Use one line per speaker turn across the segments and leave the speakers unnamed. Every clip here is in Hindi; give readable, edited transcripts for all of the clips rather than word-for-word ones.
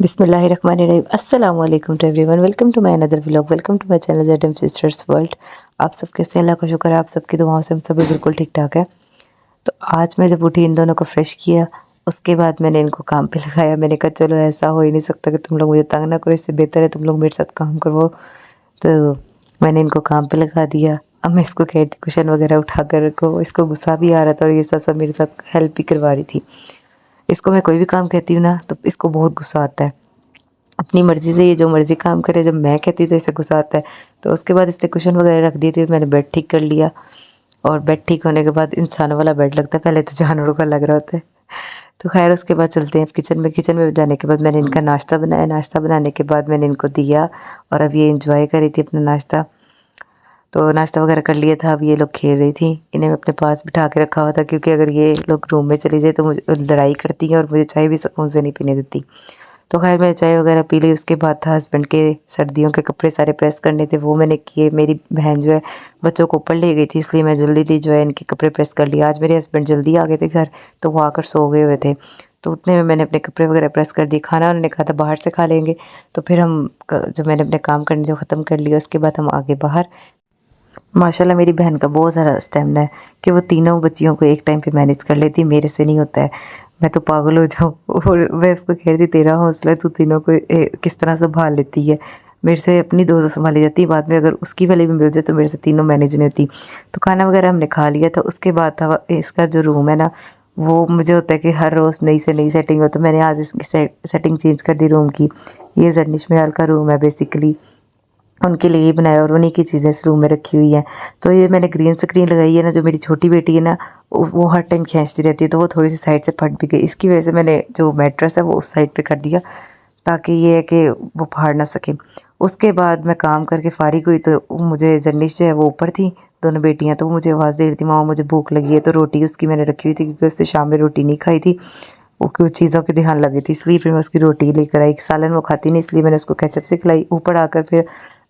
बिस्मिल्लाहिर्रहमानिर्रहीम। अस्सलाम वालेकुम to everyone. Welcome to my another vlog. Welcome to my channel ZM sisters world. आप सब कैसे? अल्लाह का शुक्र है, आप सबकी दुआओं से हम सभी बिल्कुल ठीक ठाक है। तो आज मैं जब उठी इन दोनों को फ्रेश किया, उसके बाद मैंने इनको काम पे लगाया। मैंने कहा चलो ऐसा हो ही नहीं सकता कि तुम लोग मुझे तंग ना करो, इससे बेहतर है तुम लोग मेरे साथ काम करो। तो मैंने इनको काम पे लगा दिया। अब मैं इसको कह रही थी कुशन वगैरह उठा कर रखो, इसको गुस्सा भी आ रहा था और ये सब मेरे साथ हेल्प भी करवा रही थी। इसको मैं कोई भी काम कहती हूँ ना तो इसको बहुत गुस्सा आता है। अपनी मर्ज़ी से ये जो मर्ज़ी काम करे, जब मैं कहती तो इसे गुस्सा आता है। तो उसके बाद इसने कुशन वगैरह रख दिए थे, मैंने बेड ठीक कर लिया। और बेड ठीक होने के बाद इंसानों वाला बेड लगता है, पहले तो जानवरों का लग रहा होता है। तो खैर उसके बाद चलते हैं किचन में। किचन में जाने के बाद मैंने इनका नाश्ता बनाया। नाश्ता बनाने के बाद मैंने इनको दिया और अब ये एंजॉय कर रही थी अपना नाश्ता। तो नाश्ता वगैरह कर लिया था, अब ये लोग खेल रही थी। इन्हें मैं अपने पास बिठा के रखा हुआ था क्योंकि अगर ये लोग रूम में चली जाए तो मुझे लड़ाई करती हैं और मुझे चाय भी सुकून से नहीं पीने देती। तो खैर मैं चाय वगैरह पी ली। उसके बाद था हस्बैंड के सर्दियों के कपड़े सारे प्रेस करने थे, वो मैंने किए। मेरी बहन जो है बच्चों को ऊपर ले गई थी, इसलिए मैं जल्दी जो है इनके कपड़े प्रेस कर लिए। आज मेरे हस्बैंड जल्दी आ गए थे घर, तो वो आकर सो गए हुए थे। तो उतने में मैंने अपने कपड़े वगैरह प्रेस कर दिए। खाना उन्होंने कहा था बाहर से खा लेंगे, तो फिर हम जो मैंने अपने काम करने थे ख़त्म कर लिया। उसके बाद हम आगे बाहर। माशाल्लाह मेरी बहन का बहुत सारा स्टेमिना है कि वो तीनों बच्चियों को एक टाइम पे मैनेज कर लेती है। मेरे से नहीं होता है, मैं तो पागल हो जाऊँ। और मैं उसको कह रही थी तेरा हौसला है, तू तीनों को किस तरह संभाल लेती है। मेरे से अपनी दो संभाली जाती है, बाद में अगर उसकी वाली भी मिल जाए तो मेरे से तीनों मैनेज नहीं होती। तो खाना वगैरह हमने खा लिया था। उसके बाद था इसका जो रूम है ना, वो मुझे होता है कि हर रोज़ नई से नई सेटिंग हो, तो मैंने आज इसकी सेटिंग चेंज कर दी रूम की। ये जर्निश महल का रूम है बेसिकली, उनके लिए ही बनाया और उन्हीं की चीज़ें इस रूम में रखी हुई हैं। तो ये मैंने ग्रीन स्क्रीन लगाई है ना, जो मेरी छोटी बेटी है ना, वो हर टाइम खींचती रहती है, तो वो थोड़ी सी साइड से फट भी गई। इसकी वजह से मैंने जो मैट्रेस है वो उस साइड पे कर दिया, ताकि ये है कि वो फाड़ ना सके। उसके बाद मैं काम करके फारिग हुई तो मुझे जर्निश जो है वो ऊपर थी, दोनों बेटियाँ, तो वो मुझे आवाज़ दे रही थी मामा मुझे भूख लगी है। तो रोटी उसकी मैंने रखी हुई थी क्योंकि उससे शाम में रोटी नहीं खाई थी, वो कुछ चीज़ों के ध्यान लगी थी, इसलिए फिर मैं उसकी रोटी लेकर आई। सालन वो खाती नहीं, इसलिए मैंने उसको केचप से खिलाई। ऊपर आकर फिर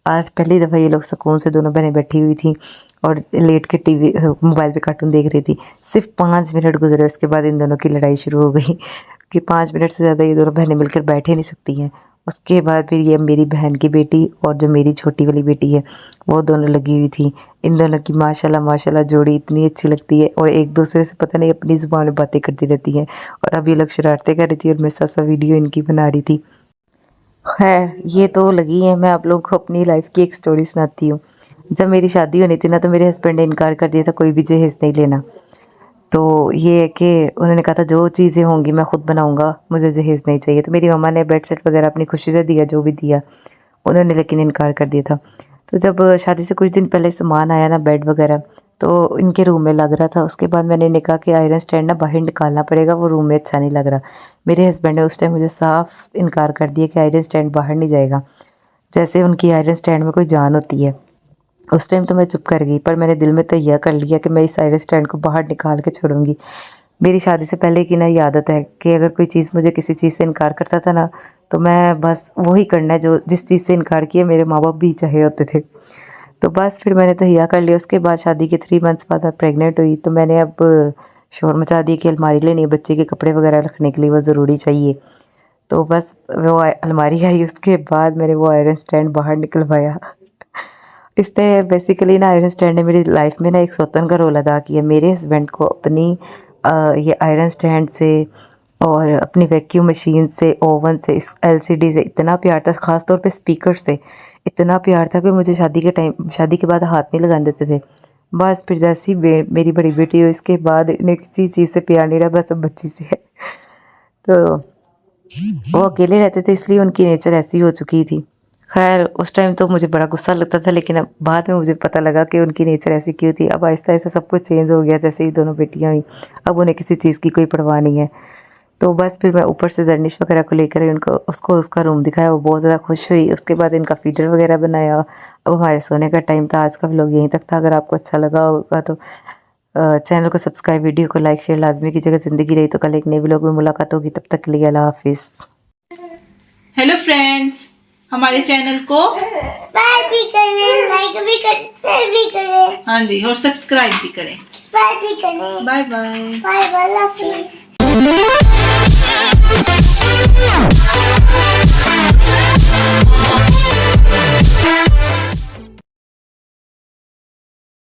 आज पहली दफ़ा ये लोग सुकून से दोनों बहनें बैठी हुई थी और लेट के टीवी मोबाइल पे कार्टून देख रही थी। सिर्फ 5 मिनट गुजरे, उसके बाद इन दोनों की लड़ाई शुरू हो गई कि 5 मिनट से ज़्यादा ये दोनों बहनें मिलकर बैठे नहीं सकती हैं। उसके बाद फिर ये मेरी बहन की बेटी और जो मेरी छोटी वाली बेटी है वो दोनों लगी हुई थी। इन दोनों की माशाल्लाह माशाल्लाह जोड़ी इतनी अच्छी लगती है और एक दूसरे से पता नहीं अपनी ज़ुबान में बातें करती रहती हैं। और अब ये लोग शरारतें कर रही थी और मैं साथ साथ वीडियो इनकी बना रही थी। खैर ये तो लगी है, मैं आप लोगों को अपनी लाइफ की एक स्टोरी सुनाती हूँ। जब मेरी शादी होनी थी ना, तो मेरे हस्बैंड ने इनकार कर दिया था कोई भी जहेज़ नहीं लेना। तो ये है कि उन्होंने कहा था जो चीज़ें होंगी मैं ख़ुद बनाऊँगा, मुझे जहेज़ नहीं चाहिए। तो मेरी मम्मा ने बेड सेट वगैरह अपनी खुशी से दिया, जो भी दिया उन्होंने, लेकिन इनकार कर दिया था। तो जब शादी से कुछ दिन पहले सामान आया ना, बेड वगैरह, तो इनके रूम में लग रहा था। उसके बाद मैंने इन्हें कहा कि आयरन स्टैंड ना बाहर निकालना पड़ेगा, वो रूम में अच्छा नहीं लग रहा। मेरे हस्बैंड ने उस टाइम मुझे साफ इनकार कर दिया कि आयरन स्टैंड बाहर नहीं जाएगा, जैसे उनकी आयरन स्टैंड में कोई जान होती है। उस टाइम तो मैं चुप कर गई, पर मैंने दिल में तैयार कर लिया कि मैं इस आयरन स्टैंड को बाहर निकाल के छोड़ूंगी। मेरी शादी से पहले की ना ये आदत है कि अगर कोई चीज़ मुझे किसी चीज़ से इनकार करता था ना, तो मैं बस वही करना है जो जिस चीज़ से इनकार किया मेरे माँ बाप भी चाहे होते थे। तो बस फिर मैंने तहैया कर लिया। उसके बाद शादी के 3 मंथ्स बाद मैं प्रेग्नेंट हुई, तो मैंने अब शोर मचा दी कि अलमारी लेनी है बच्चे के कपड़े वगैरह रखने के लिए, वो ज़रूरी चाहिए। तो बस वो अलमारी आई, उसके बाद मैंने वो आयरन स्टैंड बाहर निकलवाया। इसने बेसिकली ना, आयरन स्टैंड ने मेरी लाइफ में ना एक सौतन का रोल अदा किया। मेरे हस्बैंड को अपनी ये आयरन स्टैंड से और अपनी वैक्यूम मशीन से, ओवन से, इस एलसीडी से इतना प्यार था, ख़ास तौर पे स्पीकर से इतना प्यार था कि मुझे शादी के बाद हाथ नहीं लगाने देते थे। बस फिर जैसी मेरी बड़ी बेटी हुई, इसके बाद इन्हें किसी चीज़ से प्यार नहीं रहा, बस अब बच्ची से है। तो वो अकेले रहते थे, इसलिए उनकी नेचर ऐसी हो चुकी थी। खैर उस टाइम तो मुझे बड़ा गुस्सा लगता था, लेकिन अब बाद में मुझे पता लगा कि उनकी नेचर ऐसी क्यों थी। अब आहिस्ता आहिस्ता सब कुछ चेंज हो गया, जैसे ही दोनों बेटियां हुई अब उन्हें किसी चीज़ की कोई परवाह नहीं है। तो बस फिर मैं ऊपर से जर्निश वगैरह को लेकर उनको उसको उसका रूम दिखाया, वो बहुत ज़्यादा खुश हुई। उसके बाद इनका फीडर वगैरह बनाया। अब हमारे सोने का टाइम था। आज का व्लॉग यहीं तक था। अगर आपको अच्छा लगा होगा तो चैनल को सब्सक्राइब, वीडियो को लाइक शेयर लाजमी कीजिएगा। ज़िंदगी रही तो कल एक नए व्लॉग में मुलाकात होगी, तब तक के लिए अल्लाह हाफिज़।
हेलो फ्रेंड्स, हमारे चैनल को
भी करें, लाइक भी करें, शेयर भी करें।
हाँ जी, और सब्सक्राइब भी करें।
बाय भी करें।
Bye bye.
बाय बाय, अल्लाह हाफिज़।